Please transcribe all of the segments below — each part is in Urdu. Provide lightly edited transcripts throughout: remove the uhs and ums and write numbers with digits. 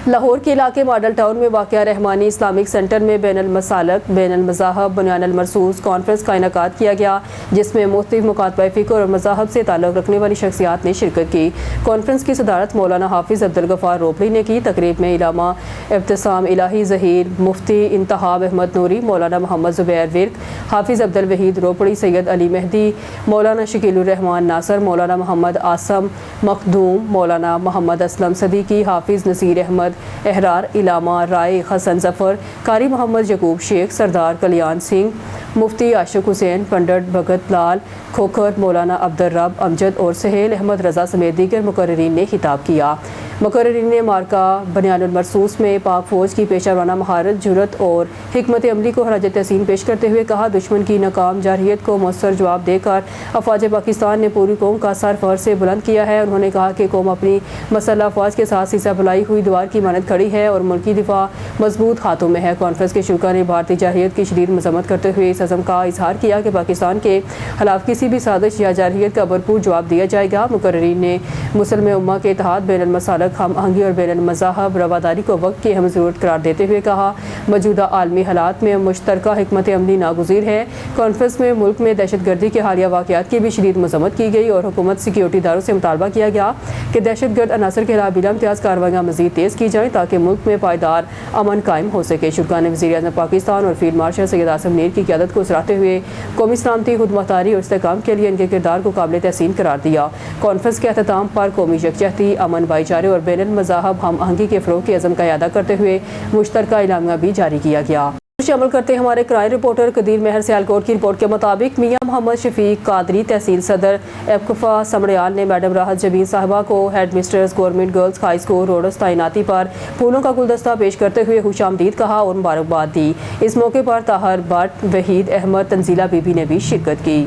لاہور کے علاقے ماڈل ٹاؤن میں واقع رحمانی اسلامک سینٹر میں بین المسالک بین المذاہب بنیان المرصوص کانفرنس کا انعقاد کیا گیا، جس میں مختلف مکاتبہ فکر اور مذاہب سے تعلق رکھنے والی شخصیات نے شرکت کی۔ کانفرنس کی صدارت مولانا حافظ عبدالغفار روپلی نے کی۔ تقریب میں علامہ ابتسام الہی ظہیر، مفتی انتخاب احمد نوری، مولانا محمد زبیر ورک، حافظ عبدالوحید روپڑی، سید علی مہدی، مولانا شکیل الرحمان ناصر، مولانا محمد آسم مخدوم، مولانا محمد اسلم صدیقی، حافظ نصیر احمد احرار، علامہ رائے حسن ظفر، قاری محمد یعقوب شیخ، سردار کلیان سنگھ، مفتی عاشق حسین، پنڈت بھگت لال کھوکھر، مولانا عبدالرب امجد اور سہیل احمد رضا سمیت دیگر مقررین نے خطاب کیا۔ مقررین نے مارکہ بنیان المرصوص میں پاک فوج کی پیشہ ورانہ مہارت، جرأت اور حکمت عملی کو خراج تحسین پیش کرتے ہوئے کہا، دشمن کی ناکام جارحیت کو مؤثر جواب دے کر افواج پاکستان نے پوری قوم کا سر فخر سے بلند کیا ہے۔ انہوں نے کہا کہ قوم اپنی مسلح افواج کے ساتھ سیسہ بلائی ہوئی دیوار کی مانند کھڑی ہے اور ملکی دفاع مضبوط ہاتھوں میں ہے۔ کانفرنس کے شرکاء نے بھارتی جارحیت کی شدید مذمت کرتے ہوئے اس عزم کا اظہار کیا کہ پاکستان کے خلاف کسی بھی سازش یا جارحیت کا بھرپور جواب دیا جائے گا۔ مقررین نے مسلم امہ کے اتحاد، بین المسالک ہم آہنگی اور بین المذاہب رواداری کو وقت کی اہم ضرورت قرار دیتے ہوئے کہا، موجودہ عالمی حالات میں مشترکہ حکمت عملی ناگزیر ہے۔ کانفرنس میں ملک میں دہشت گردی کے حالیہ واقعات کی بھی شدید مذمت کی گئی اور حکومت سیکیورٹی اداروں سے مطالبہ کیا گیا کہ دہشت گرد عناصر کے خلاف بلا امتیاز کارروائیاں مزید تیز کی جائیں تاکہ ملک میں پائیدار امن قائم ہو سکے۔ شرکاء نے وزیر اعظم پاکستان اور فیلڈ مارشل سید عاصم منیر کی قیادت کو سراہتے ہوئے قومی سلامتی، خود مختاری اور استحکام کے لیے ان کے کردار کو قابل تحسین قرار دیا۔ کانفرنس کے اختتام پر قومی یکجہتی، امن، بھائی چارے اور بین المذاہب ہم آہنگی کے فروغ کے عزم کا اعادہ کرتے ہوئے مشترکہ اعلامیہ بھی جاری کیا گیا۔ شامل کرتے ہیں ہمارے کرائم رپورٹر قدیر مہر سیالکوٹ کی رپورٹ کے مطابق میاں محمد شفیق قادری تحصیل صدر ایپکفا سمڑیال نے میڈم راحت جبین صاحبہ کو head mistress government girls high school روڈس تعیناتی پر پھولوں کا گلدستہ پیش کرتے ہوئے خوش آمدید کہا اور مبارکباد دی۔ اس موقع پر طاہر بٹ، وحید احمد، تنزیلہ بی بی نے بھی شرکت کی۔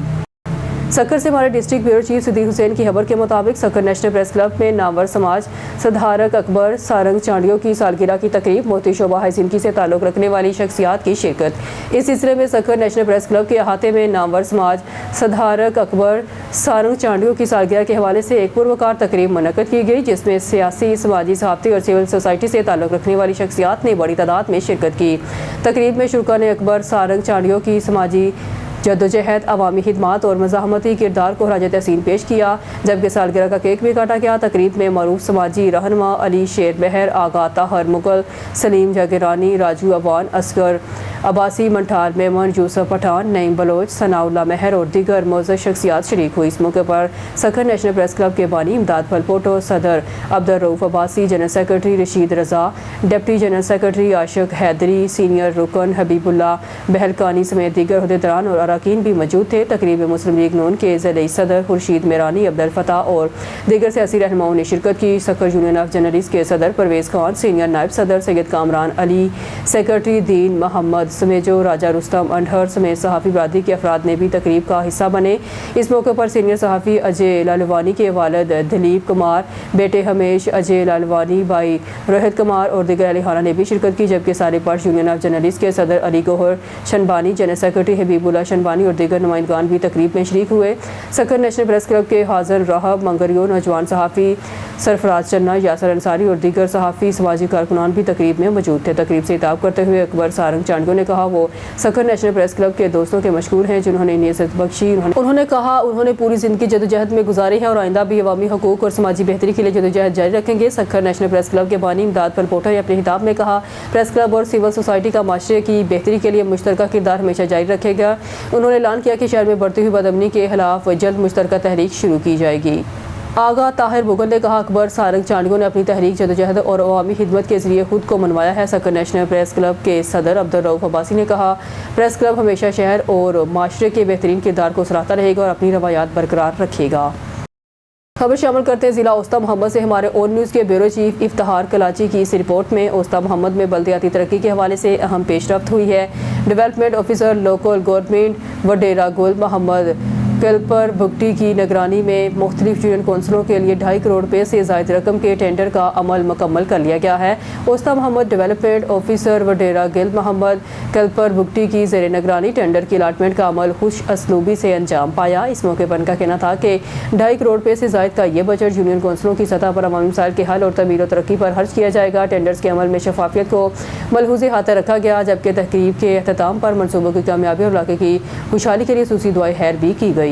سکر سے ہمارے district bureau chief Siddique Hussain کی خبر کے مطابق سکر نیشنل پریس کلب میں نامور سماج صدھارک اکبر سارنگ چانڈیو کی سالگرہ کی تقریب، موتی شعبہ ہائی سندھی سے تعلق رکھنے والی شخصیات کی شرکت۔ اس سلسلے میں سکر نیشنل پریس کلب کے احاطے میں نامور سماج صدھارک اکبر سارنگ چانڈیو کی سالگرہ کے حوالے سے ایک پروکار تقریب منعقد کی گئی، جس میں سیاسی، سماجی، صحافتی اور سول سوسائٹی سے تعلق رکھنے والی شخصیات نے بڑی تعداد میں شرکت کی۔ تقریب میں شرکاء نے اکبر سارنگ چانڈیو کی سماجی جدوجہد، عوامی خدمات اور مزاحمتی کردار کو خراج تحسین پیش کیا، جبکہ سالگرہ کا کیک بھی کاٹا گیا۔ تقریب میں معروف سماجی رہنما علی شیر بہر، آغا طاہر مغل، سلیم جاگرانی، راجو اوان، اصغر عباسی، منٹھار میمن، یوسف پٹھان، نعیم بلوچ، ثناء اللہ مہر اور دیگر معزز شخصیات شریک ہوئی۔ اس موقع پر سکر نیشنل پریس کلب کے بانی امداد پھلپوٹو، صدر عبدالرؤوف عباسی، جنرل سیکرٹری رشید رضا، ڈپٹی جنرل سیکرٹری عاشق حیدری، سینئر رکن حبیب اللہ بہلکانی سمیت دیگر عہدیداران اور اراکین بھی موجود تھے۔ تقریب میں مسلم لیگ نون کے ضلعی صدر خورشید میرانی، عبدالفتاح اور دیگر سیاسی رہنماؤں نے شرکت کی۔ سکر یونین آف جرنلسٹ کے صدر پرویز خان، سینئر نائب صدر سید کامران علی، سیکرٹری دین محمد سمیجو، راجہ رستم انڈھر سمیت صحافی برادری کے افراد نے بھی تقریب کا حصہ بنے۔ اس موقع پر سینئر صحافی اجے لالوانی کے والد دلیپ کمار، بیٹے ہمیش اجے لالوانی، بھائی روہت کمار اور دیگر اہل خانہ نے بھی شرکت کی، جبکہ سارے پارٹ یونین آف جرنلسٹ کے صدر علی گوہر شنبانی، جنرل سیکرٹری حبیب اللہ شنبانی اور دیگر نمائندگان بھی تقریب میں شریک ہوئے۔ سکر نیشنل پریس کلب کے حاضر راہب منگریو، نوجوان صحافی سرفراز چنہ، یاسر انصاری اور دیگر صحافی سماجی کارکنان بھی تقریب میں موجود تھے۔ تقریب سے خطاب کرتے ہوئے اکبر سارنگ چانڈیو نے کہا وہ سکر نیشنل پریس کلب کے دوستوں کے مشکور ہیں جنہوں نے انہیں عزت بخشی۔ انہوں نے کہا انہوں نے پوری زندگی جدوجہد میں گزاری ہے اور آئندہ بھی عوامی حقوق اور سماجی بہتری کے لیے جدوجہد جاری رکھیں گے۔ سکر نیشنل پریس کلب کے بانی امداد پھلپوٹو نے اپنے خطاب میں کہا، پریس کلب اور سول سوسائٹی کا معاشرے کی بہتری کے لیے مشترکہ کردار ہمیشہ جاری رکھے گا۔ انہوں نے اعلان کیا کہ شہر میں بڑھتی ہوئی بدامنی کے خلاف جلد مشترکہ تحریک شروع کی جائے گی۔ آغا طاہر مغل نے کہا، اکبر سارنگ چانڈیو نے اپنی تحریک جدوجہد اور عوامی خدمت کے ذریعے خود کو منوایا ہے۔ سکر نیشنل پریس کلب کے صدر عبدالرؤوف عباسی نے کہا، پریس کلب ہمیشہ شہر اور معاشرے کے بہترین کردار کو سراہتا رہے گا اور اپنی روایات برقرار رکھے گا۔ خبر شامل کرتے ہیں ضلع اوسطا محمد سے ہمارے اون نیوز کے بیورو چیف افتخار کلاچی کی اس رپورٹ میں اوسطا محمد میں بلدیاتی ترقی کے حوالے سے اہم پیش رفت ہوئی ہے۔ ڈیولپمنٹ آفیسر لوکل گورنمنٹ وڈیرا گل محمد کلپر بھگٹی کی نگرانی میں مختلف یونین کونسلوں کے لیے 2.5 کروڑ روپے سے زائد رقم کے ٹینڈر کا عمل مکمل کر لیا گیا ہے۔ اوسطا محمد ڈیولپمنٹ آفیسر وڈیرا گل محمد کلپر بھگٹی کی زیر نگرانی ٹینڈر کی الاٹمنٹ کا عمل خوش اسلوبی سے انجام پایا۔ اس موقع پر ان کا کہنا تھا کہ 2.5 کروڑ روپے سے زائد کا یہ بجٹ یونین کونسلوں کی سطح پر عوامی مسائل کے حل اور تعمیر و ترقی پر خرچ کیا جائے گا۔ ٹینڈرز کے عمل میں شفافیت کو ملحوظ احاطہ رکھا گیا، جبکہ تقریب کے اختتام پر منصوبوں کی کامیابی اور علاقے کی خوشحالی کے لیے خصوصی دعائے خیر بھی کی گئی۔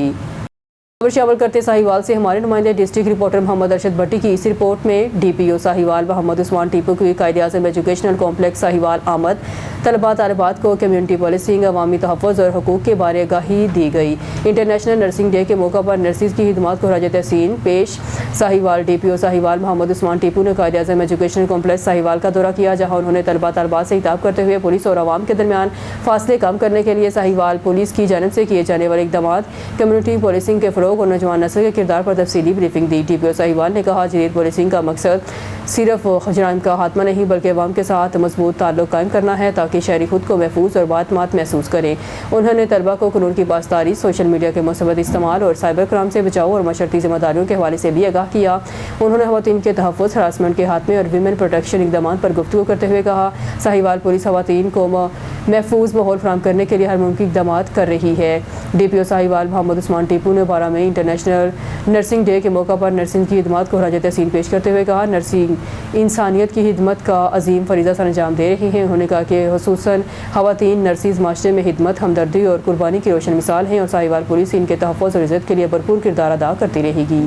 خبر شامل کرتے ساہیوال سے ہمارے نمائندے ڈسٹرکٹ رپورٹر محمد ارشد بھٹی کی اس رپورٹ میں ڈی پی او ساہیوال محمد عثمان ٹیپو کی قائد اعظم ایجوکیشنل کمپلیکس ساہیوال آمد، طلباء طالبات کو کمیونٹی پولیسنگ، عوامی تحفظ اور حقوق کے بارے آگاہی دی گئی۔ انٹرنیشنل نرسنگ ڈے کے موقع پر نرسز کی خدمات کو خراج تحسین پیش۔ ساہیوال ڈی پی او ساہیوال محمد عثمان ٹیپو نے قائد اعظم ایجوکیشنل کمپلیکس ساہیوال کا دورہ کیا، جہاں انہوں نے طلباء طالبات سے خطاب کرتے ہوئے پولیس اور عوام کے درمیان فاصلے کم کرنے کے لیے ساہیوال پولیس کی جانب سے کیے جانے والے اقدامات، کمیونٹی پولیسنگ کے فروغ اور نوجوان نسل کے کردار پر تفصیلی بریفنگ دی۔ ڈی پی او ساہیوال نے کہا، جدید پولیسنگ کا مقصد صرف جرائم کا خاتمہ نہیں بلکہ عوام کے ساتھ مضبوط تعلق قائم کرنا ہے تاکہ شہری خود کو محفوظ اور بااعتماد محسوس کریں۔ انہوں نے طلباء کو قانون کی پاسداری، سوشل میڈیا کے مثبت استعمال اور سائبر کرائم سے بچاؤ اور معاشرتی ذمہ داریوں کے حوالے سے بھی آگاہ کیا۔ انہوں نے خواتین کے تحفظ، ہراسمنٹ کے خاتمے اور ویمن پروٹیکشن اقدامات پر گفتگو کرتے ہوئے کہا، ساہیوال پولیس خواتین کو محفوظ ماحول فراہم کرنے کے لیے ہر ممکن اقدامات کر رہی ہے۔ ڈی پی او ساہیوال محمد عثمان ٹیپو نے 12 مئی انٹرنیشنل نرسنگ ڈے کے موقع پر نرسنگ کی خدمات کو خراج تحسین پیش کرتے ہوئے کہا، نرسنگ انسانیت کی خدمت کا عظیم فریضہ سر انجام دے رہی ہیں۔ انہوں نے کہا کہ خصوصاً خواتین نرسز معاشرے میں خدمت، ہمدردی اور قربانی کی روشن مثال ہیں اور ساہیوال پولیس ان کے تحفظ اور عزت کے لیے بھرپور کردار ادا کرتی رہے گی۔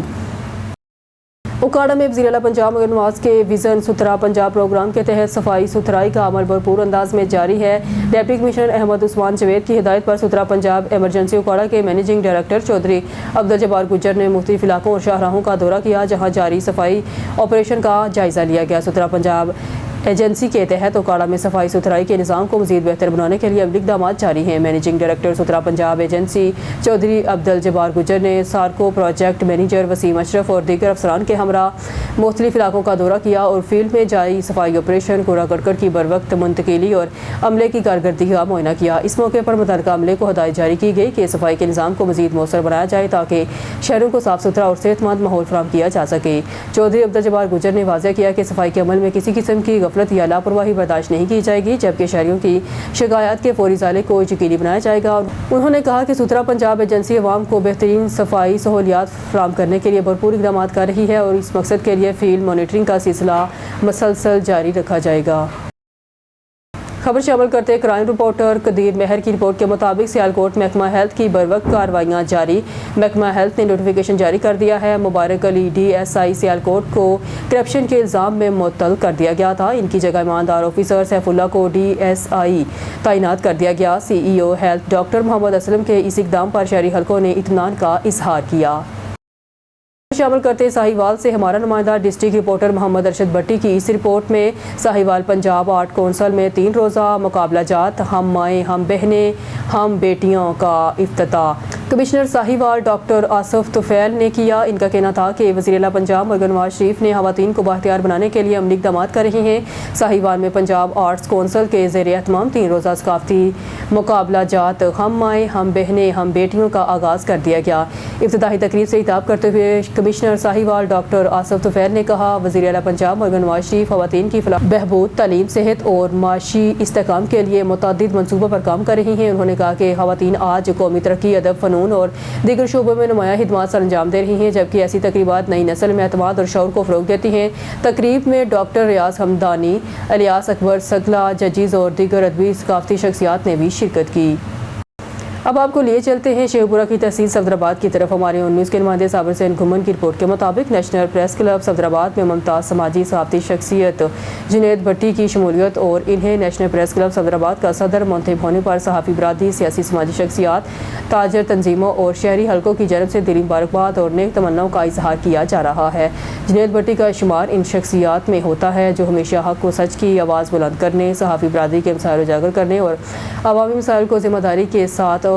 اوکاڑا میں وزیر اعلیٰ پنجاب مگر نواز کے ویژن ستھرا پنجاب پروگرام کے تحت صفائی ستھرائی کا عمل بھرپور انداز میں جاری ہے۔ ڈپٹی کمشنر احمد عثمان جاوید کی ہدایت پر ستھرا پنجاب ایمرجنسی اوکاڑا کے مینیجنگ ڈائریکٹر چودھری عبدالجبار گجر نے مختلف علاقوں اور شاہراہوں کا دورہ کیا، جہاں جاری صفائی آپریشن کا جائزہ لیا گیا۔ ستھرا پنجاب ایجنسی کے تحت اوکاڑا میں صفائی ستھرائی کے نظام کو مزید بہتر بنانے کے لیے عملی اقدامات جاری ہیں۔ مینیجنگ ڈائریکٹر ستھرا پنجاب ایجنسی چودھری عبدالجبار گجر نے سارکو پروجیکٹ مینیجر وسیم اشرف اور دیگر افسران کے ہمراہ مختلف علاقوں کا دورہ کیا اور فیلڈ میں جاری صفائی آپریشن، کوڑا کرکٹ کی بروقت منتقلی اور عملے کی کارکردگی کا معائنہ کیا۔ اس موقع پر متعلقہ عملے کو ہدایت جاری کی گئی کہ صفائی کے نظام کو مزید مؤثر بنایا جائے تاکہ شہروں کو صاف ستھرا اور صحت مند ماحول فراہم کیا جا سکے۔ چودھری عبدالجبار گجر نے واضح کیا کہ صفائی کے عمل میں کسی قسم کی غفلت یا لاپرواہی برداشت نہیں کی جائے گی، جبکہ شہریوں کی شکایات کے فوری ازالے کو یقینی بنایا جائے گا۔ انہوں نے کہا کہ ستھرا پنجاب ایجنسی عوام کو بہترین صفائی سہولیات فراہم کرنے کے لیے بھرپور اقدامات کر رہی ہے اور اس مقصد کے لیے فیلڈ مانیٹرنگ کا سلسلہ مسلسل جاری رکھا جائے گا۔ خبر شامل کرتے کرائم رپورٹر قدیر مہر کی رپورٹ کے مطابق سیالکوٹ محکمہ ہیلتھ کی بروقت کارروائیاں جاری۔ محکمہ ہیلتھ نے نوٹیفیکیشن جاری کر دیا ہے۔ مبارک علی ڈی ایس آئی سیالکوٹ کو کرپشن کے الزام میں معطل کر دیا گیا تھا۔ ان کی جگہ ایماندار آفیسر سیف اللہ کو ڈی ایس آئی تعینات کر دیا گیا۔ سی ای او ہیلتھ ڈاکٹر محمد اسلم کے اس اقدام پر شہری حلقوں نے اطمینان کا اظہار کیا۔ شامل کرتے ساہیوال سے ہمارا نمائندہ ڈسٹرکٹ رپورٹر محمد ارشد بھٹی کی اس رپورٹ میں ساہیوال پنجاب آرٹ کونسل میں 3 روزہ مقابلہ جات ہم مائیں ہم بہنیں ہم بیٹیوں کا افتتاح کمشنر ساہیوال ڈاکٹر آصف طفیل نے کیا۔ ان کا کہنا تھا کہ وزیر اعلیٰ پنجاب مگر نواز شریف نے خواتین کو بااختیار بنانے کے لیے عملی اقدامات کر رہے ہیں۔ ساہیوال میں پنجاب آرٹس کونسل کے زیر اہتمام 3 روزہ ثقافتی مقابلہ جات ہم مائیں ہم بہنیں ہم بیٹیوں کا آغاز کر دیا گیا۔ افتتاحی تقریب سے خطاب کرتے ہوئے کمشنر ساہیوال ڈاکٹر آصف طفیل نے کہا، وزیر اعلیٰ پنجاب مگر نواز شریف خواتین کی فلاح بہبود، تعلیم، صحت اور معاشی استحکام کے لیے متعدد منصوبوں پر کام کر رہی ہیں۔ انہوں نے کہا کہ خواتین آج قومی ترقی، ادب، فنون اور دیگر شعبوں میں نمایاں خدمات سر انجام دے رہی ہیں، جبکہ ایسی تقریبات نئی نسل میں اعتماد اور شعور کو فروغ دیتی ہیں۔ تقریب میں ڈاکٹر ریاض حمدانی، الیاس اکبر سگلا، ججز اور دیگر ادبی ثقافتی شخصیات نے بھی شرکت کی۔ اب آپ کو لیے چلتے ہیں شیخپورہ کی تحصیل صفدرآباد کی طرف۔ ہمارے نیوز کے نمائندے صابر حسین گھمن کی رپورٹ کے مطابق نیشنل پریس کلب صفدرآباد میں ممتاز سماجی صحافتی شخصیت جنید بھٹی کی شمولیت اور انہیں نیشنل پریس کلب صفدرآباد کا صدر منتخب ہونے پر صحافی برادری، سیاسی سماجی شخصیات، تاجر تنظیموں اور شہری حلقوں کی جانب سے دلی مبارکباد اور نیک تمناؤں کا اظہار کیا جا رہا ہے۔ جنید بھٹی کا شمار ان شخصیات میں ہوتا ہے جو ہمیشہ حق و سچ کی آواز بلند کرنے، صحافی برادری کے مسائل اجاگر کرنے اور عوامی مسائل کو ذمہ داری کے ساتھ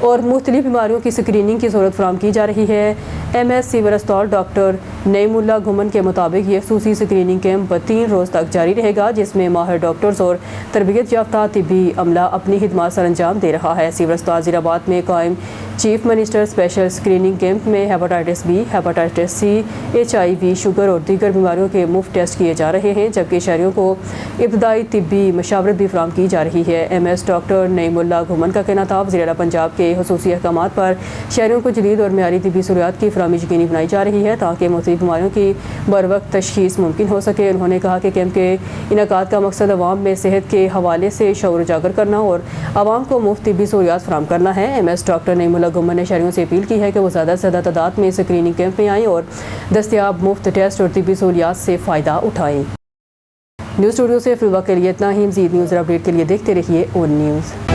اور مختلف بیماریوں کی اسکریننگ کی سہولت فراہم کی جا رہی ہے۔ ایم ایس سیور اسپتال ڈاکٹر نعیم اللہ گھمن کے مطابق یہ خصوصی اسکریننگ کیمپ 3 روز تک جاری رہے گا، جس میں ماہر ڈاکٹرز اور تربیت یافتہ طبی عملہ اپنی خدمات سر انجام دے رہا ہے۔ سیور اسپتال وزیر آباد میں قائم chief minister special screening camp میں hepatitis B, hepatitis C, HIV، sugar اور دیگر بیماریوں کے مفت ٹیسٹ کیے جا رہے ہیں، جبکہ شہریوں کو ابتدائی طبی مشاورت بھی فراہم کی جا رہی ہے۔ ایم ایس ڈاکٹر نعیم اللہ گھمن کا کہنا تھا، وزیر اعلیٰ پنجاب کے خصوصی احکامات پر شہریوں کو جدید اور معیاری طبی سہولیات کی فراہمی یقینی بنائی جا رہی ہے تاکہ مختلف بیماریوں کی بروقت تشخیص ممکن ہو سکے۔ انہوں نے کہا کہ کیمپ کے انعقاد کا مقصد عوام میں صحت کے حوالے سے شعور اجاگر کرنا اور عوام کو مفت طبی سہولیات فراہم کرنا ہے۔ ایم ایس ڈاکٹر نعیم اللہ گھمن نے شہریوں سے اپیل کی ہے کہ وہ زیادہ سے زیادہ تعداد میں اسکریننگ کیمپ میں آئیں اور دستیاب مفت ٹیسٹ اور طبی سہولیات سے فائدہ اٹھائیں۔ نیوز اسٹوڈیو سے فی الوقت کے لیے اتنا ہی۔ مزید نیوز اور اپڈیٹ کے لیے دیکھتے رہیے اون نیوز۔